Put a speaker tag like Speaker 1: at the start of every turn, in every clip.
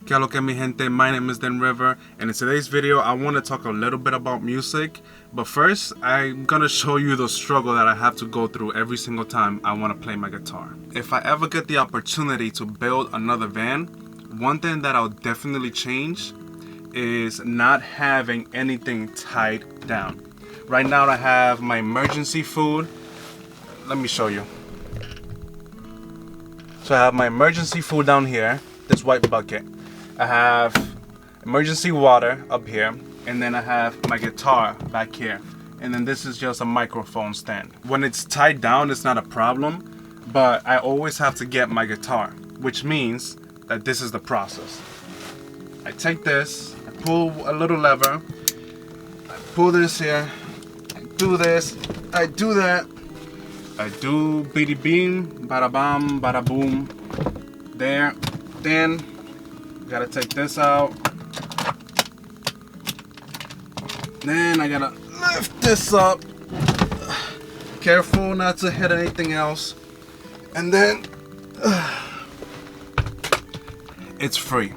Speaker 1: Que lo que mi gente, my name is Dan River, and in today's video I want to talk a little bit about music, but first I'm gonna show you the struggle that I have to go through every single time I want to play my guitar. If I ever get the opportunity to build another van, one thing that I'll definitely change is not having anything tied down. Right now I have my emergency food. Let me show you. So I have my emergency food down here, this white bucket. I have emergency water up here, and then I have my guitar back here. And then this is just a microphone stand. When it's tied down, it's not a problem, but I always have to get my guitar, which means that this is the process. I take this, I pull a little lever, I pull this here, I do this, I do that, I do beady beam, bada bam, bada boom, there, then gotta take this out, then I gotta lift this up, careful not to hit anything else, and then it's free.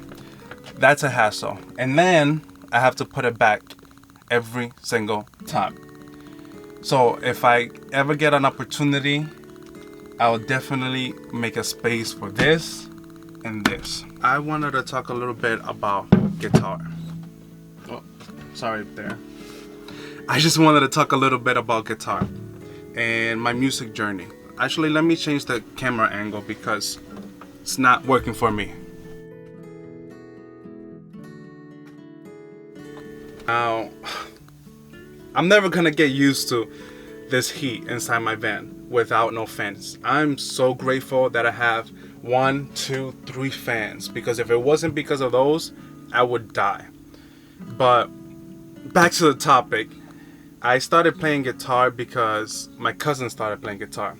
Speaker 1: That's a hassle. And then I have to put it back every single time. So if I ever get an opportunity, I'll definitely make a space for this and this. I wanted to talk a little bit about guitar. Oh, sorry there. I just wanted to talk a little bit about guitar and my music journey. Actually, let me change the camera angle because it's not working for me. Now, I'm never gonna get used to this heat inside my van without no fans. I'm so grateful that I have 1, 2, 3 fans, because if it wasn't because of those, I would die. But back to the topic. I started playing guitar because my cousin started playing guitar.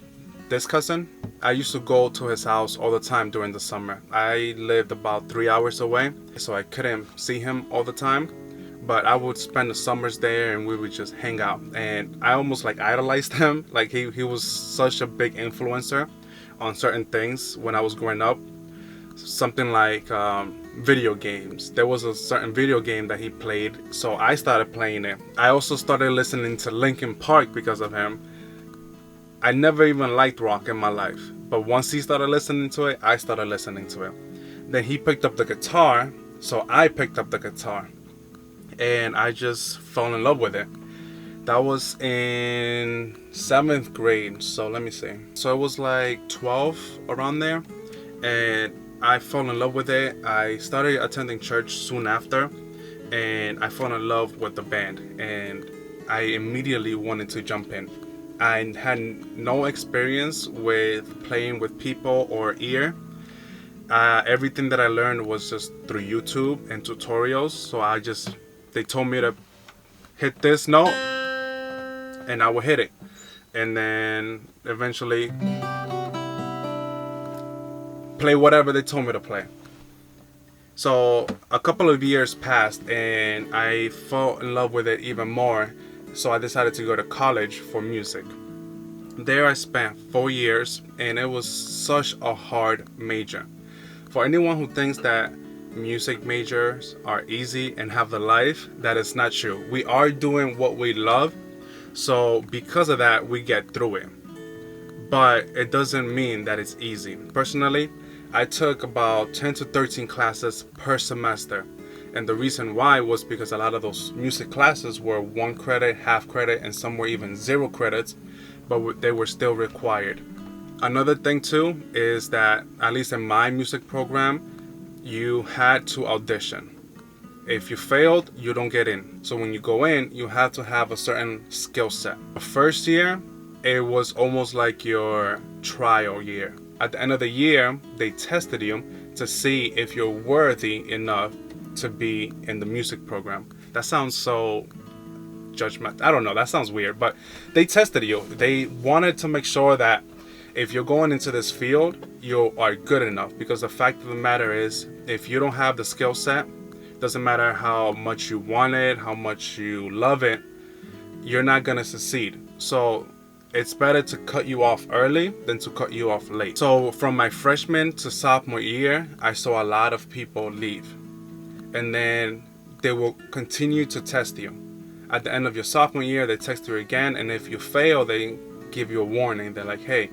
Speaker 1: This cousin, I used to go to his house all the time during the summer. I lived about 3 hours away, so I couldn't see him all the time. But I would spend the summers there and we would just hang out. And I almost like idolized him. Like he was such a big influencer on certain things when I was growing up. Something like video games. There was a certain video game that he played, so I started playing it. I also started listening to Linkin Park because of him. I never even liked rock in my life. But once he started listening to it, I started listening to it. Then he picked up the guitar, so I picked up the guitar. And I just fell in love with it. That was in 7th grade, so let me see. So it was like 12, around there, and I fell in love with it. I started attending church soon after, and I fell in love with the band, and I immediately wanted to jump in. I had no experience with playing with people or ear. Everything that I learned was just through YouTube and tutorials, so they told me to hit this note and I would hit it, and then eventually play whatever they told me to play. So a couple of years passed and I fell in love with it even more, so I decided to go to college for music. There I spent 4 years, and it was such a hard major. For anyone who thinks that music majors are easy and have the life, that is not true. We are doing what we love, so because of that we get through it, but it doesn't mean that it's easy. Personally, I took about 10 to 13 classes per semester, and the reason why was because a lot of those music classes were 1 credit, half credit, and some were even 0 credits, but they were still required. Another thing too is that, at least in my music program, you had to audition. If you failed, you don't get in. So when you go in, you have to have a certain skill set. The first year, it was almost like your trial year. At the end of the year, they tested you to see if you're worthy enough to be in the music program. That sounds so judgment. I don't know, that sounds weird, but they tested you. They wanted to make sure that if you're going into this field, you are good enough, because the fact of the matter is, if you don't have the skill set, doesn't matter how much you want it, how much you love it, you're not gonna succeed. So It's better to cut you off early than to cut you off late. So from my freshman to sophomore year, I saw a lot of people leave. And then they will continue to test you. At the end of your sophomore year, they test you again. And if you fail, they give you a warning. They're like, hey,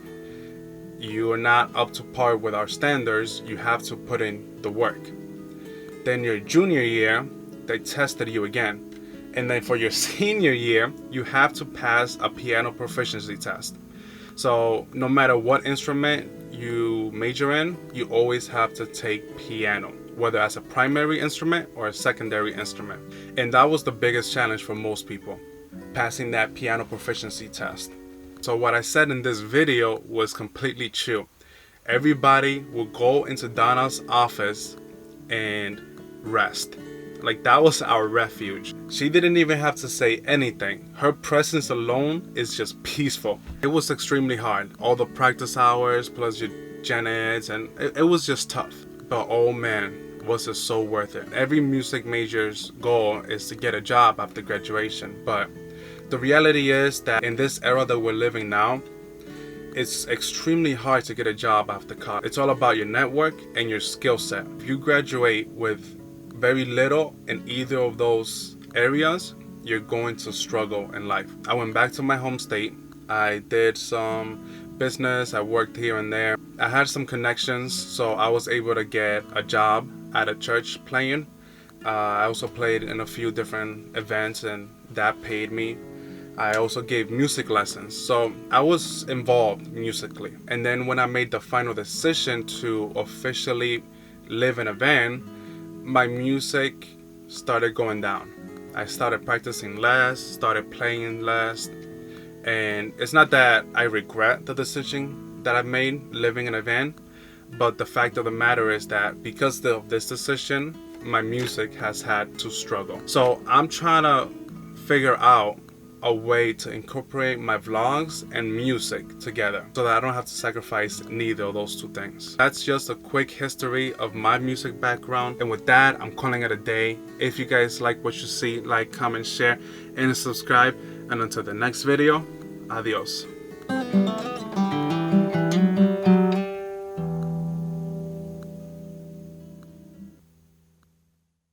Speaker 1: you are not up to par with our standards. You have to put in the work. Then your junior year, they tested you again. And then for your senior year, you have to pass a piano proficiency test. So no matter what instrument you major in, you always have to take piano, whether as a primary instrument or a secondary instrument. And that was the biggest challenge for most people, passing that piano proficiency test. So what I said in this video was completely true. Everybody will go into Donna's office and rest. Like, that was our refuge. She didn't even have to say anything. Her presence alone is just peaceful. It was extremely hard. All the practice hours plus your gen eds, and it was just tough. But oh man, was it so worth it. Every music major's goal is to get a job after graduation. But the reality is that in this era that we're living now, it's extremely hard to get a job after college. It's all about your network and your skill set. If you graduate with very little in either of those areas, you're going to struggle in life. I went back to my home state. I did some business. I worked here and there. I had some connections, so I was able to get a job at a church playing. I also played in a few different events, and that paid me. I also gave music lessons, so I was involved musically. And then when I made the final decision to officially live in a van, my music started going down. I started practicing less, started playing less, and it's not that I regret the decision that I made living in a van, but the fact of the matter is that because of this decision, my music has had to struggle. So I'm trying to figure out a way to incorporate my vlogs and music together so that I don't have to sacrifice neither of those two things. That's just a quick history of my music background, and with that, I'm calling it a day. If you guys like what you see, like, comment, share, and subscribe. And until the next video, adios.